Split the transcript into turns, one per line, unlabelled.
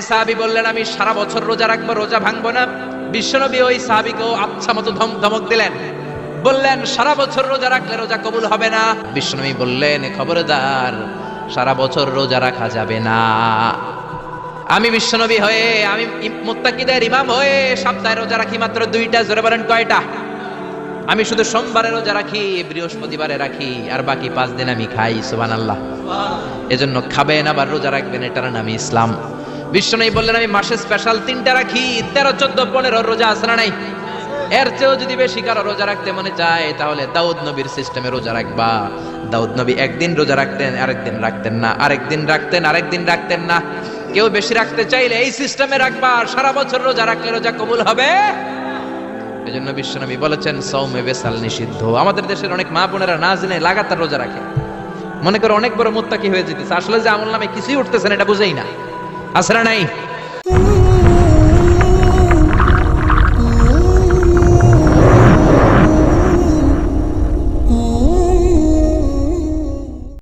সাহাবী বললেন আমি সারা বছর রোজা রাখবো, রোজা ভাঙবো না। বিশ্বনবী ওই সাহাবীকেও আচ্ছা মতো ধমক দিলেন, বললেন সারা বছর রোজা রাখলে রোজা কবুল হবে না। বিশ্বনবী বললেন খবরদার, সারা বছর রোজা রাখা যাবে না। আমি বিশ্বনবী হয়ে, আমি মুত্তাকিদের ইমাম হয়ে সপ্তাহে রোজা রাখি মাত্র 2টা। জোরে বলেন কয়টা? আমি শুধু সোমবারে রোজা রাখি, বৃহস্পতিবারে রাখি, আর বাকি 5 দিন আমি খাই। সুবহানাল্লাহ। এজন্য খাবেন আবার রোজা রাখবেন, এটার নামই ইসলাম। বিশ্বনবী বললেন আমি মাসে স্পেশাল 3টা রাখি, 13, 14, 15 রোজা আছে না নাই? এর চেয়েও যদি বেশি কারো রোজা রাখতে মনে চায় তাহলে দাউদ নবীর সিস্টেমে রোজা রাখবা। দাউদ নবী একদিন রোজা রাখতেন, আরেকদিন রাখতেন না, আরেকদিন রাখতেন, আরেকদিন রাখতেন না। কেউ বেশি রাখতে চাইলে এই সিস্টেমে রাখবা, সারা বছর রোজা রাখলে রোজা কবুল হবে। এজন্য বিশ্বনবী বলেছেন সওমে বেসাল নিষিদ্ধ। আমাদের দেশের অনেক মা বোনেরা না জেনে লাগাতার রোজা রাখে, মনে করে অনেক বড় মুত্তাকি হয়ে যেতেছে, আসলে যে আমল নামে কিছুই উঠতেছে না এটা বুঝেই না। আছে না নাই?